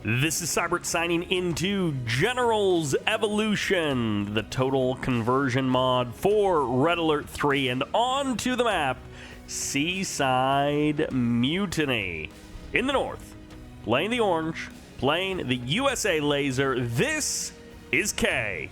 This is Sybert signing into General's Evolution, the total conversion mod for Red Alert 3, and on to the map, Seaside Mutiny. In the north, playing the orange, playing the USA laser, this is Khay.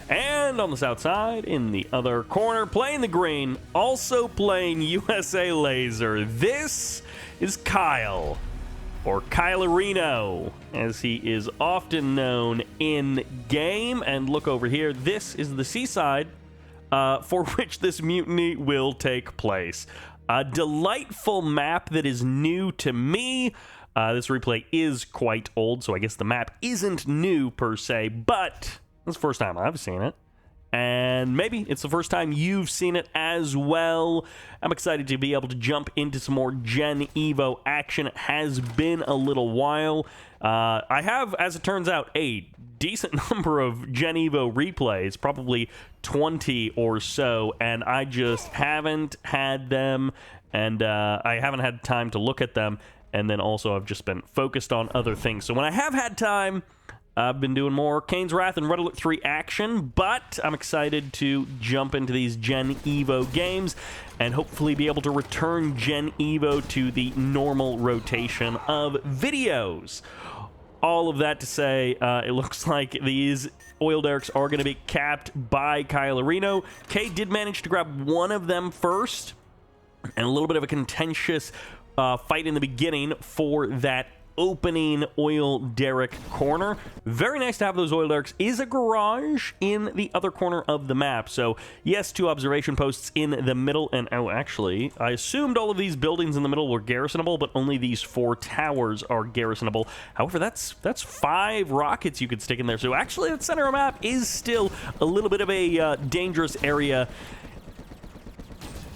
And on the south side, in the other corner, playing the green, also playing USA laser, this is Kyle. Or Kylerino, as he is often known in-game. And look over here, this is the seaside for which this mutiny will take place. A delightful map that is new to me. This replay is quite old, so I guess the map isn't new per se, but it's the first time I've seen it. And maybe it's the first time you've seen it as well. I'm excited to be able to jump into some more Gen Evo action. It has been a little while. I have, as it turns out, a decent number of Gen Evo replays, probably 20 or so, and I just haven't had them, and I haven't had time to look at them, and then also I've just been focused on other things. So when I have had time, I've been doing more Kane's Wrath and Red Alert 3 action, but I'm excited to jump into these Gen Evo games and hopefully be able to return Gen Evo to the normal rotation of videos. All of that to say, it looks like these oil derricks are going to be capped by Kylerino. Khay did manage to grab one of them first, and a little bit of a contentious fight in the beginning for that opening oil derrick corner. Very nice to have those oil derricks. Is a garage in the other corner of the map. So yes, 2 observation posts in the middle, and oh, actually, I assumed all of these buildings in the middle were garrisonable, but only these 4 towers are garrisonable. However, that's 5 rockets you could stick in there. So actually, the center of the map is still a little bit of a dangerous area.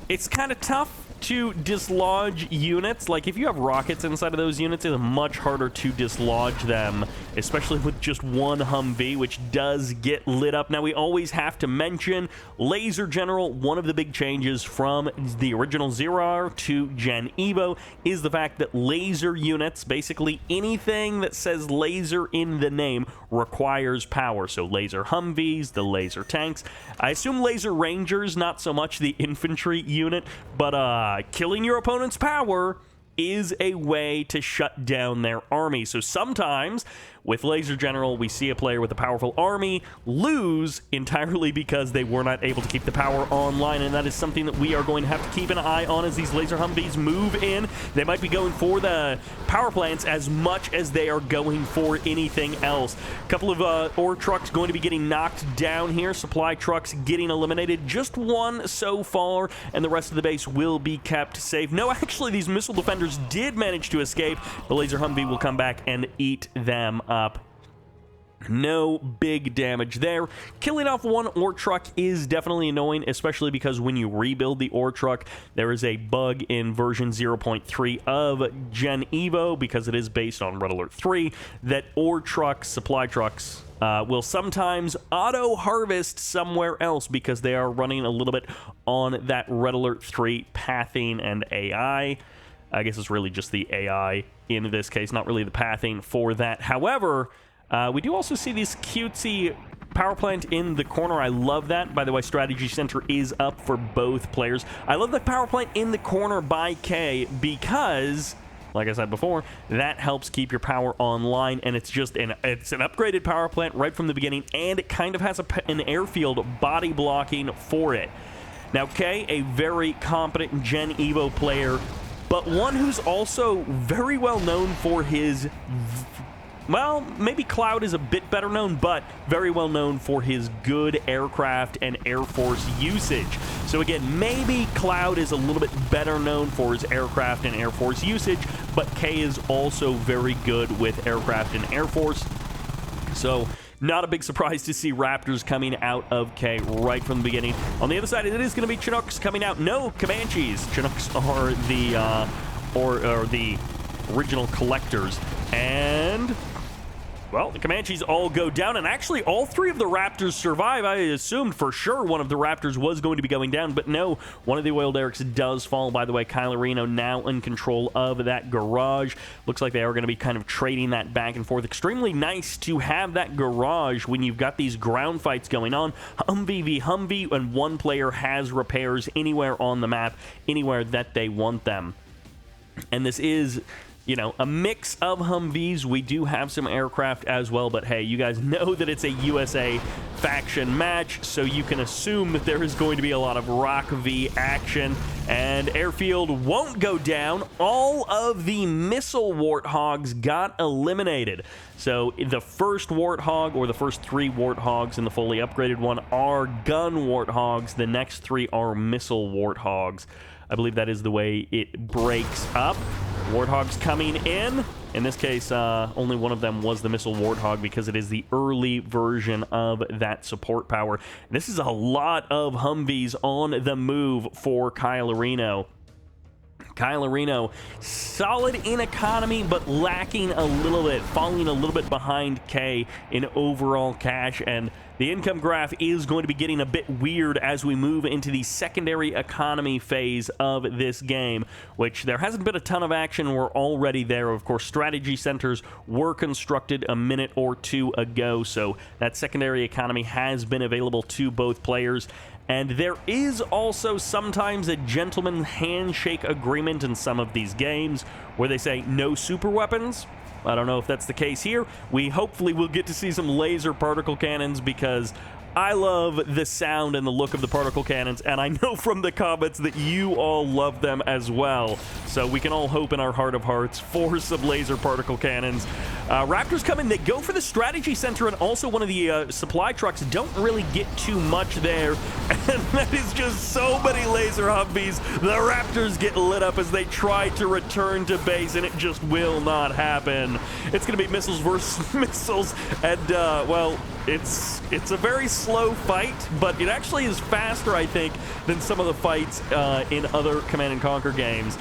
It's kind of tough to dislodge units. Like, if you have rockets inside of those units, it's much harder to dislodge them, especially with just one Humvee, which does get lit up. Now, we always have to mention Laser General. One of the big changes from the original 0R to Gen Evo is the fact that laser units, basically anything that says laser in the name, requires power. So laser Humvees, the laser tanks. I assume laser Rangers, not so much the infantry unit, but killing your opponent's power is a way to shut down their army. So sometimes with Laser General, we see a player with a powerful army lose entirely because they were not able to keep the power online, and that is something that we are going to have to keep an eye on as these Laser Humvees move in. They might be going for the power plants as much as they are going for anything else. A couple of ore trucks going to be getting knocked down here. Supply trucks getting eliminated. Just one so far, and the rest of the base will be kept safe. No, actually, these missile defenders did manage to escape. The Laser Humvee will come back and eat them up. No big damage there. Killing off one ore truck is definitely annoying, especially because when you rebuild the ore truck, there is a bug in version 0.3 of Gen Evo, because it is based on Red Alert 3, that ore trucks, supply trucks, will sometimes auto-harvest somewhere else because they are running a little bit on that Red Alert 3 pathing and AI. I guess it's really just the AI in this case, not really the pathing for that. However, we do also see this cutesy power plant in the corner. I love that. By the way, Strategy Center is up for both players. I love the power plant in the corner by Khay because, like I said before, that helps keep your power online, and it's just it's an upgraded power plant right from the beginning, and it kind of has an airfield body blocking for it. Now, Khay, a very competent Gen Evo player, but one who's also very well known for his, well, maybe Cloud is a bit better known, but very well known for his good aircraft and Air Force usage. So again, maybe Cloud is a little bit better known for his aircraft and Air Force usage, but Khay is also very good with aircraft and Air Force. So not a big surprise to see Raptors coming out of Khay right from the beginning. On the other side, it is going to be Chinooks coming out. No, Comanches. Chinooks are the the original collectors. And Well, the Comanches all go down, and actually all three of the Raptors survive. I assumed for sure one of the Raptors was going to be going down, but no, one of the oil derricks does fall. By the way, Kylerino now in control of that garage. Looks like they are going to be kind of trading that back and forth. Extremely nice to have that garage when you've got these ground fights going on. Humvee v. Humvee, and one player has repairs anywhere on the map, anywhere that they want them. And this is, you know, a mix of Humvees. We do have some aircraft as well, but hey, you guys know that it's a USA faction match, so you can assume that there is going to be a lot of Rock V action, and airfield won't go down. All of the missile Warthogs got eliminated. So the first Warthog, or the first 3 Warthogs in the fully upgraded one, are gun Warthogs. The next 3 are missile Warthogs. I believe that is the way it breaks up. Warthogs coming in. In this case, only one of them was the missile Warthog because it is the early version of that support power. This is a lot of Humvees on the move for Kylerino. Kylerino, solid in economy, but lacking a little bit, falling a little bit behind Khay in overall cash, and the income graph is going to be getting a bit weird as we move into the secondary economy phase of this game, which there hasn't been a ton of action. We're already there. Of course, strategy centers were constructed a minute or two ago, so that secondary economy has been available to both players. And there is also sometimes a gentleman's handshake agreement in some of these games where they say no super weapons. I don't know if that's the case here. We hopefully will get to see some laser particle cannons because I love the sound and the look of the particle cannons, and I know from the comments that you all love them as well. So we can all hope in our heart of hearts for some laser particle cannons. Raptors come in, they go for the strategy center, and also one of the supply trucks. Don't really get too much there, and that is just so many laser Humvees. The Raptors get lit up as they try to return to base, and it just will not happen. It's going to be missiles versus missiles, and well, it's a very slow fight, but it actually is faster, I think, than some of the fights in other Command & Conquer games,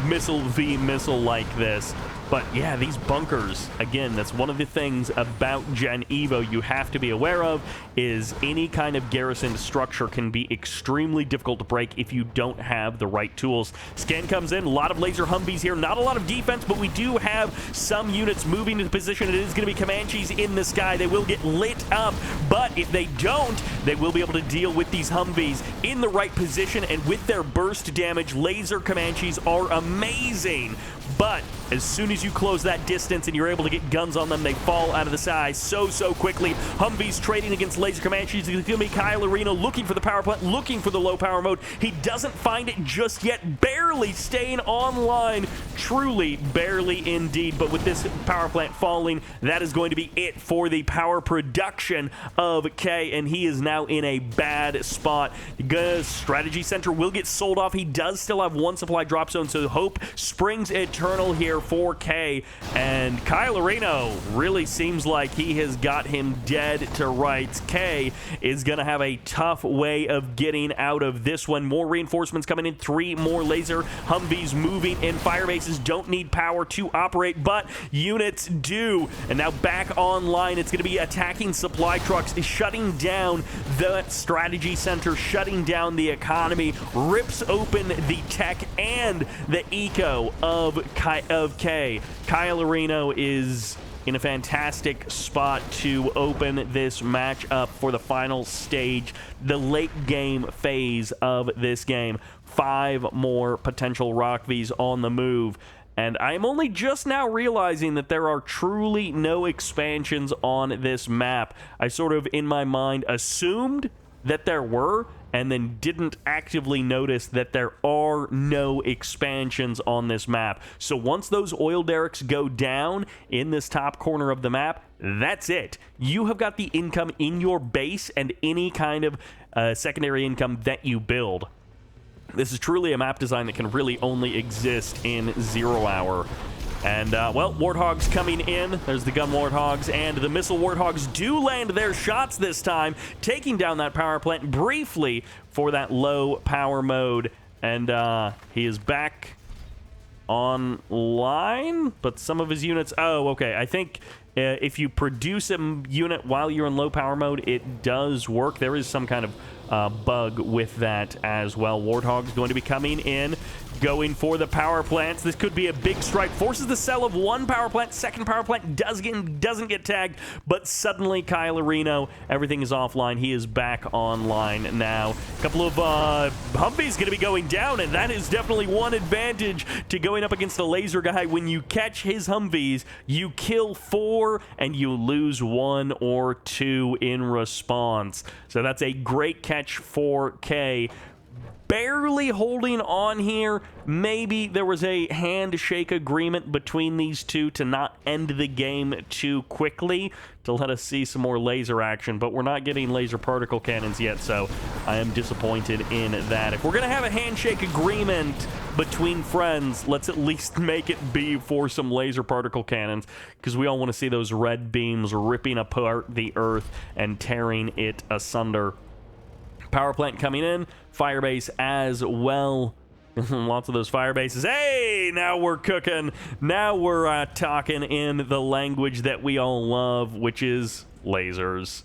missile v missile like this. But yeah, these bunkers, again, that's one of the things about Gen Evo you have to be aware of, is any kind of garrison structure can be extremely difficult to break if you don't have the right tools. Scan comes in, a lot of laser Humvees here, not a lot of defense, but we do have some units moving to the position. It is going to be Comanches in the sky. They will get lit up, but if they don't, they will be able to deal with these Humvees in the right position, and with their burst damage, laser Comanches are amazing. But as soon as you close that distance and you're able to get guns on them, they fall out of the sky so quickly. Humvees trading against laser Comanches. It's going to be Kylerino looking for the power plant, looking for the low power mode. He doesn't find it just yet, barely staying online. Truly, barely indeed. But with this power plant falling, that is going to be it for the power production of Khay, and he is now in a bad spot. The strategy center will get sold off. He does still have one supply drop zone, so hope springs eternal here for Khay, and Kylerino really seems like he has got him dead to rights. Khay is going to have a tough way of getting out of this one. More reinforcements coming in, 3 more laser Humvees moving in. Fire bases don't need power to operate, but units do, and now back online. It's going to be attacking supply trucks, shutting down the strategy center, shutting down the economy, rips open the tech and the eco of Khay. Kylerino is in a fantastic spot to open this match up for the final stage, the late game phase of this game. 5 more potential Rock Vs on the move. And I'm only just now realizing that there are truly no expansions on this map. I sort of, in my mind, assumed that there were, and then didn't actively notice that there are no expansions on this map. So once those oil derricks go down in this top corner of the map, that's it. You have got the income in your base and any kind of secondary income that you build. This is truly a map design that can really only exist in 0 Hour. And, well, Warthogs coming in. There's the gun Warthogs, and the missile Warthogs do land their shots this time, taking down that power plant briefly for that low power mode. And he is back online, but some of his units... Oh, okay. I think if you produce a unit while you're in low power mode, it does work. There is some kind of bug with that as well. Warthog's going to be coming in, going for the power plants. This could be a big strike. Forces the sell of one power plant. Second power plant doesn't get tagged, but suddenly Kylerino, everything is offline. He is back online now. A couple of Humvees going to be going down, and that is definitely one advantage to going up against a laser guy. When you catch his Humvees, you kill 4 and you lose 1 or 2 in response. So that's a great catch for Khay. Barely holding on here. Maybe there was a handshake agreement between these two to not end the game too quickly, to let us see some more laser action, but we're not getting laser particle cannons yet, so I am disappointed in that. If we're going to have a handshake agreement between friends, let's at least make it be for some laser particle cannons, because we all want to see those red beams ripping apart the Earth and tearing it asunder. Power plant coming in, firebase as well. Lots of those fire bases. Hey, now we're cooking. Now we're talking in the language that we all love, which is lasers.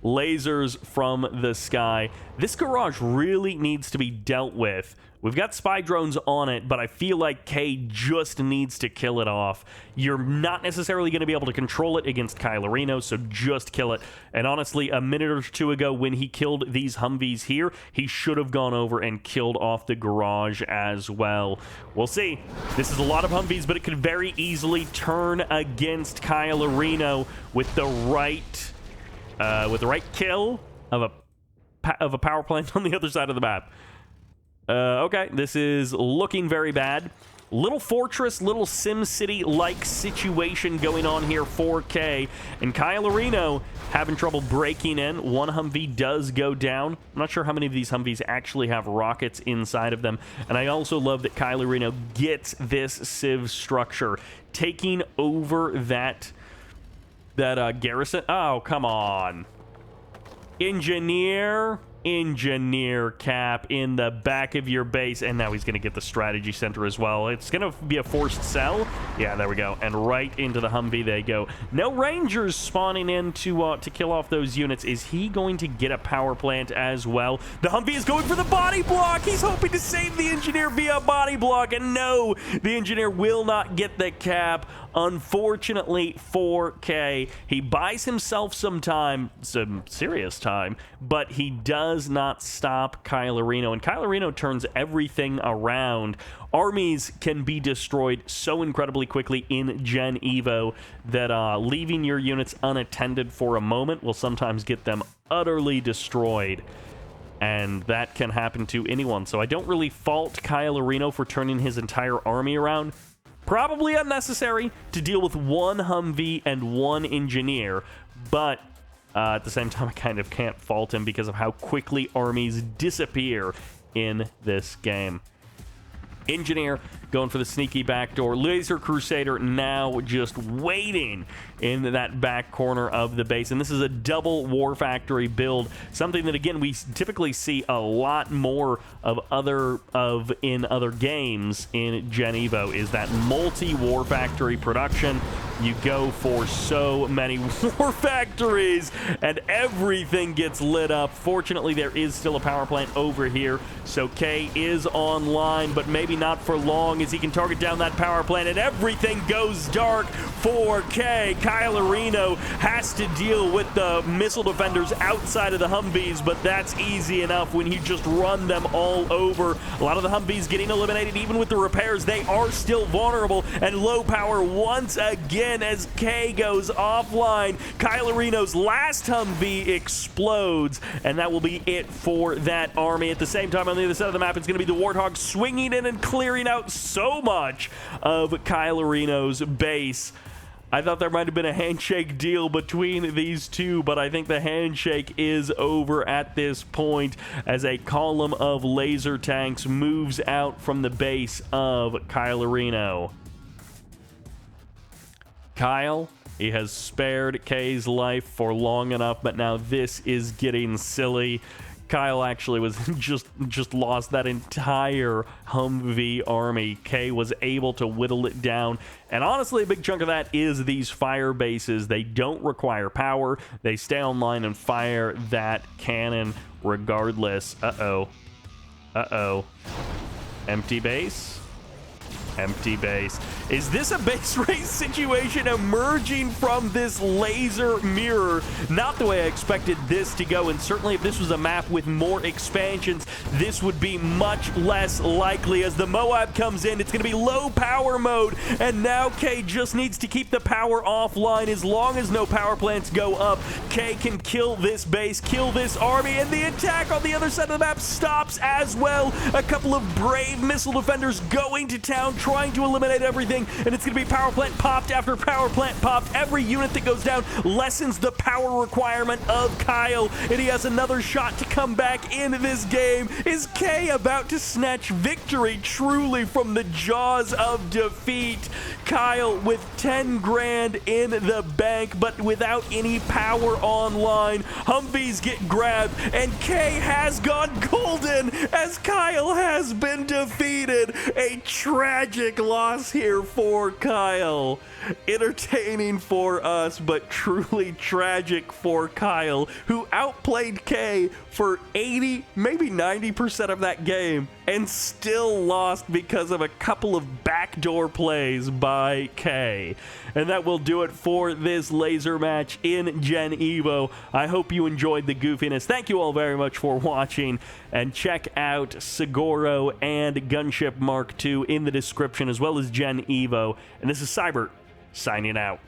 Lasers from the sky. This garage really needs to be dealt with. We've got spy drones on it, but I feel like Khay just needs to kill it off. You're not necessarily going to be able to control it against Kylerino, so just kill it. And honestly, a minute or 2 ago when he killed these Humvees here, he should have gone over and killed off the garage as well. We'll see. This is a lot of Humvees, but it could very easily turn against Kylerino with the right kill of a power plant on the other side of the map. Okay, this is looking very bad. Little fortress, little SimCity-like situation going on here for Khay. And Kylerino having trouble breaking in. One Humvee does go down. I'm not sure how many of these Humvees actually have rockets inside of them. And I also love that Kylerino gets this Civ structure, taking over that garrison. Oh, come on. Engineer cap in the back of your base, and now he's going to get the strategy center as well. It's going to be a forced sell. Yeah, there we go. And right into the Humvee they go. No Rangers spawning in to kill off those units. Is he going to get a power plant as well? The Humvee is going for the body block. He's hoping to save the engineer via body block, and no, the engineer will not get the cap. Unfortunately for Khay, he buys himself some time, some serious time, but he does not stop Kylerino, and Kylerino turns everything around. Armies can be destroyed so incredibly quickly in Gen Evo that leaving your units unattended for a moment will sometimes get them utterly destroyed. And that can happen to anyone, so I don't really fault Kylerino for turning his entire army around. Probably unnecessary to deal with one Humvee and one engineer, but at the same time, I kind of can't fault him because of how quickly armies disappear in this game. Engineer going for the sneaky backdoor. Laser Crusader now just waiting in that back corner of the base. And this is a double War Factory build. Something that, again, we typically see a lot more of in other games in Gen Evo, is that multi-War Factory production. You go for so many War Factories, and everything gets lit up. Fortunately, there is still a power plant over here, so Khay is online, but maybe not for long, as he can target down that power plant, and everything goes dark for Khay. Kylerino has to deal with the missile defenders outside of the Humvees, but that's easy enough when he just run them all over. A lot of the Humvees getting eliminated, even with the repairs. They are still vulnerable, and low power once again as Khay goes offline. Kylerino's last Humvee explodes, and that will be it for that army. At the same time, on the other side of the map, it's going to be the Warthog swinging in and clearing out so much of Kylerino's base. I thought there might have been a handshake deal between these two, but I think the handshake is over at this point as a column of laser tanks moves out from the base of Kylerino. Kyle, he has spared Khay's life for long enough, but now this is getting silly. Kyle actually was just lost that entire Humvee army. Khay was able to whittle it down, and honestly, a big chunk of that is these fire bases. They don't require power. They stay online and fire that cannon regardless. Uh-oh. Empty base. Empty base. Is this a base race situation emerging from this laser mirror? Not the way I expected this to go, and certainly if this was a map with more expansions, this would be much less likely. As the Moab comes in, it's going to be low power mode, and now Khay just needs to keep the power offline. As long as no power plants go up, Khay can kill this base, kill this army, and the attack on the other side of the map stops as well. A couple of brave missile defenders going to town, trying to eliminate everything, and it's going to be power plant popped after power plant popped. Every unit that goes down lessens the power requirement of Kyle, and he has another shot to come back into this game. Is Khay about to snatch victory truly from the jaws of defeat? Kyle with 10 grand in the bank, but without any power online. Humvees get grabbed, and Khay has gone golden as Kyle has been defeated. A tragic loss here for Kyle. Entertaining for us, but truly tragic for Kyle, who outplayed Khay for 80, maybe 90% of that game, and still lost because of a couple of backdoor plays by Khay. And that will do it for this laser match in Gen Evo. I hope you enjoyed the goofiness. Thank you all very much for watching, and check out Segoro and Gunship Mark II in the description, as well as Gen Evo. And this is Sybert, signing out.